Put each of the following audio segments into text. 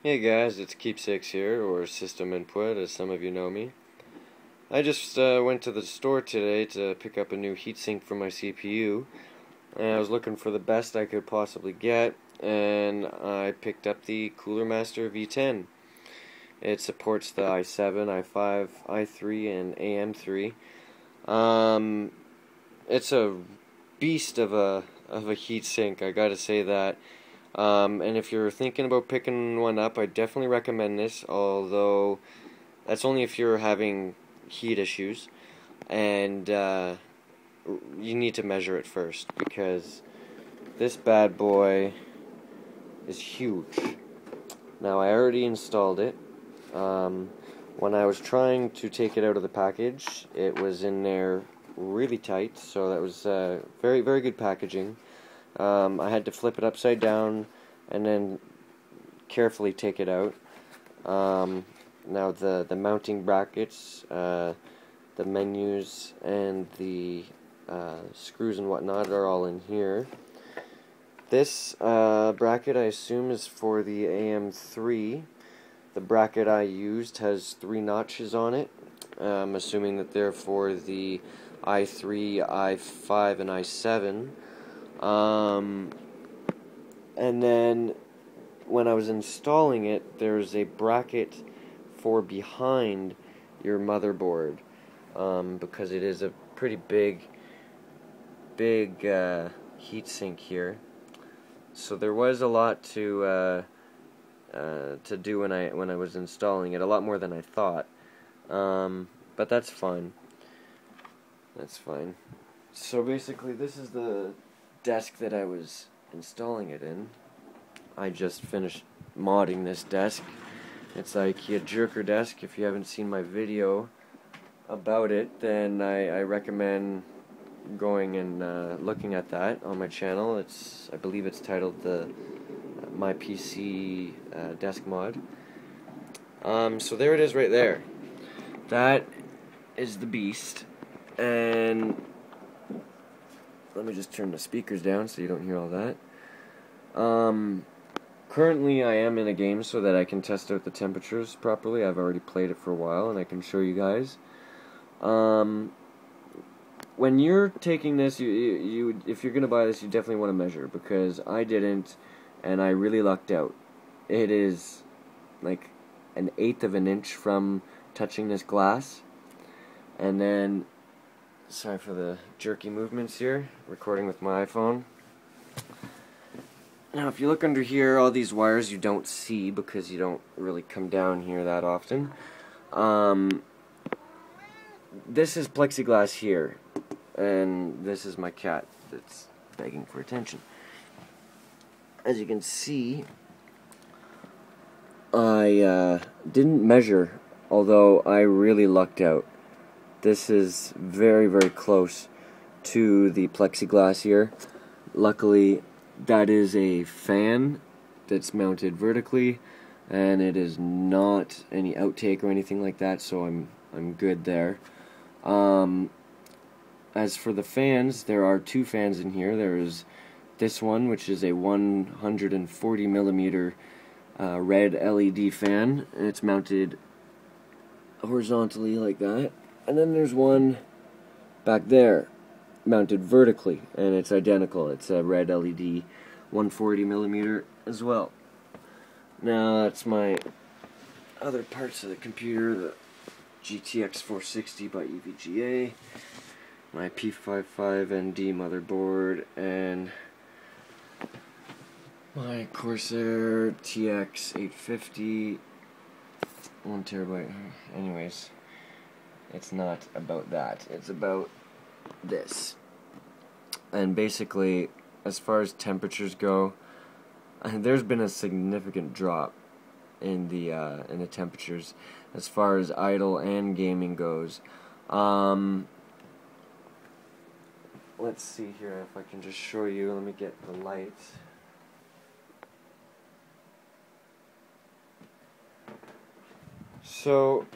Hey guys, it's Keepsakes here, or System Input, as some of you know me. I just went to the store today to pick up a new heatsink for my CPU, and I was looking for the best I could possibly get, and I picked up the Cooler Master V10. It supports the i7, i5, i3, and AM3. It's a beast of a heatsink, I gotta say that. And if you're thinking about picking one up, I definitely recommend this, although that's only if you're having heat issues, and you need to measure it first, because this bad boy is huge. Now, I already installed it. When I was trying to take it out of the package, it was in there really tight, so that was very, very good packaging. I had to flip it upside down and then carefully take it out. Now the mounting brackets, the menus, and the screws and whatnot are all in here. This bracket, I assume, is for the AM3. The bracket I used has 3 notches on it. I'm assuming that they're for the i3, i5, and i7. And then when I was installing it, there's a bracket for behind your motherboard, because it is a pretty big heatsink here. So there was a lot to do when I was installing it, a lot more than I thought. But that's fine. That's fine. So basically, this is the desk that I was installing it in. I just finished modding this desk. It's like a jerker desk. If you haven't seen my video about it, then I recommend going and looking at that on my channel. I believe it's titled the My PC Desk Mod. So there it is right there. That is the beast. And let me just turn the speakers down so you don't hear all that. Currently I am in a game so that I can test out the temperatures properly. I've already played it for a while and I can show you guys. When you're taking this, if you're going to buy this, you definitely want to measure, because I didn't, and I really lucked out. It is like 1/8 of an inch from touching this glass. And then, sorry for the jerky movements here, recording with my iPhone. Now, if you look under here, all these wires you don't see because you don't really come down here that often. This is plexiglass here, and this is my cat that's begging for attention. As you can see, I didn't measure, although I really lucked out. This is very, very close to the plexiglass here. Luckily, that is a fan that's mounted vertically, and it is not any outtake or anything like that, so I'm good there. As for the fans, there are 2 fans in here. There is this one, which is a 140 millimeter red LED fan, and it's mounted horizontally like that. And then there's one back there, mounted vertically, and it's identical. It's a red LED 140 millimeter as well. Now that's my other parts of the computer, the GTX 460 by EVGA, my P55ND motherboard, and my Corsair TX 850 1 terabyte. Anyways, it's not about that. It's about this. And basically, as far as temperatures go, there's been a significant drop in the temperatures as far as idle and gaming goes. Let's see here if I can just show you. Let me get the lights. So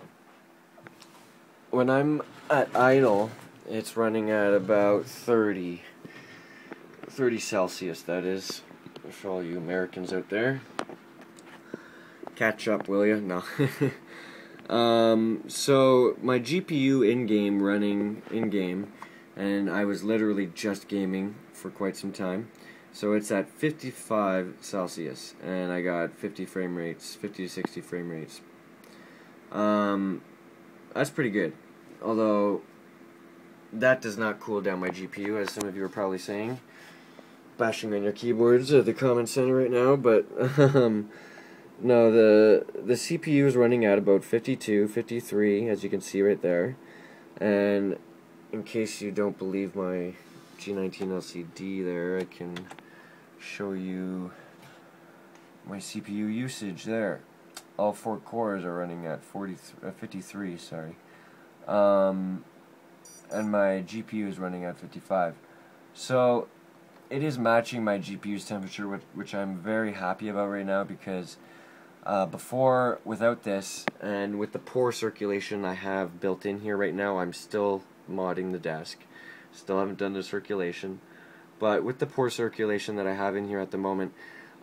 when I'm at idle, it's running at about 30 Celsius, that is, for all you Americans out there. Catch up, will ya? No. So my GPU in-game running in-game, and I was literally just gaming for quite some time. So it's at 55 Celsius, and I got 50 frame rates, 50 to 60 frame rates. That's pretty good. Although, that does not cool down my GPU, as some of you are probably saying. Bashing on your keyboards at the comment center right now, but, no, the CPU is running at about 52, 53, as you can see right there. And in case you don't believe my G19 LCD there, I can show you my CPU usage there. All 4 cores are running at 53, sorry. And my GPU is running at 55. So it is matching my GPU's temperature, which I'm very happy about right now, because before, without this, and with the poor circulation I have built in here right now, I'm still modding the desk. Still haven't done the circulation. But with the poor circulation that I have in here at the moment,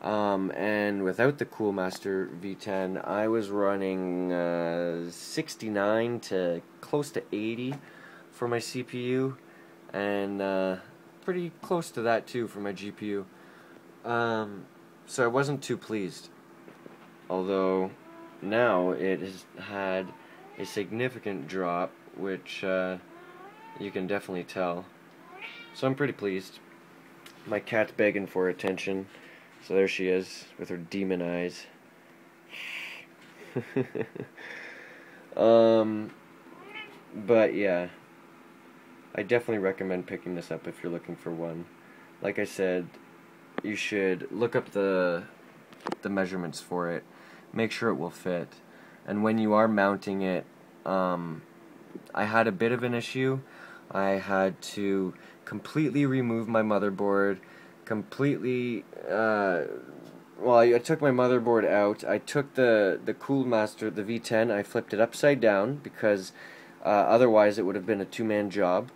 and without the Cooler Master V10, I was running 69 to close to 80 for my CPU, and pretty close to that too for my GPU. So I wasn't too pleased. Although now it has had a significant drop, which you can definitely tell. So I'm pretty pleased. My cat's begging for attention, so there she is with her demon eyes. But yeah, I definitely recommend picking this up if you're looking for one. Like I said, you should look up the measurements for it, make sure it will fit, and when you are mounting it, I had a bit of an issue. I had to completely remove my motherboard, completely, well, I took my motherboard out. I took the Cooler Master, the V10, I flipped it upside down, because otherwise it would have been a two-man job.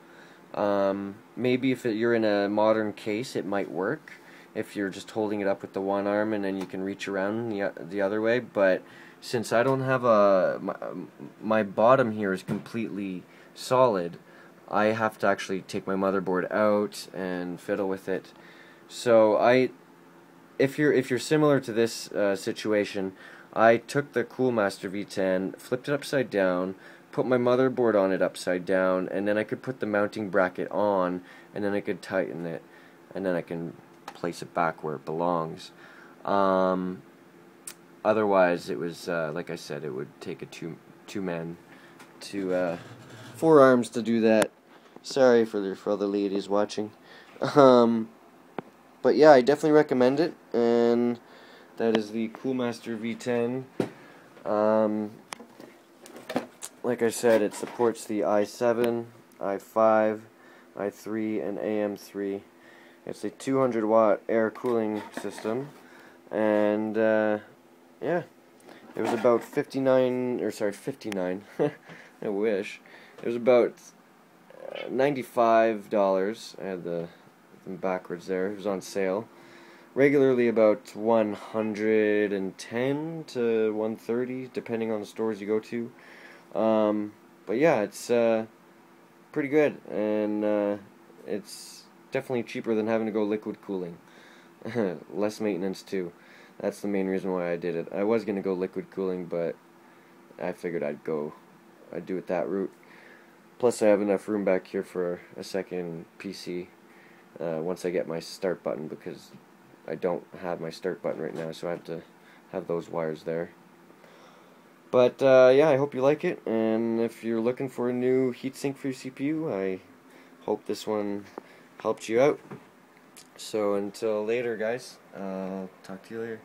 Maybe if you're in a modern case, it might work, if you're just holding it up with the one arm and then you can reach around the other way, but since I don't have my bottom here is completely solid, I have to actually take my motherboard out and fiddle with it. So if you're similar to this situation, I took the Cooler Master V10, flipped it upside down, put my motherboard on it upside down, and then I could put the mounting bracket on, and then I could tighten it, and then I can place it back where it belongs. Otherwise, it was like I said, it would take a two-man to 4 arms to do that. Sorry for the ladies watching. But yeah, I definitely recommend it, and that is the Cooler Master V10. Like I said, it supports the i7, i5, i3, and AM3. It's a 200-watt air cooling system, and yeah, it was about 59. I wish. It was about $95. I had them backwards there. It was on sale. Regularly about $110 to $130, depending on the stores you go to. But yeah, it's pretty good, and it's definitely cheaper than having to go liquid cooling. Less maintenance too. That's the main reason why I did it. I was gonna go liquid cooling, but I figured I'd do it that route. Plus, I have enough room back here for a second PC once I get my start button, because I don't have my start button right now, so I have to have those wires there. But yeah, I hope you like it, and if you're looking for a new heatsink for your CPU, I hope this one helped you out. So until later, guys, talk to you later.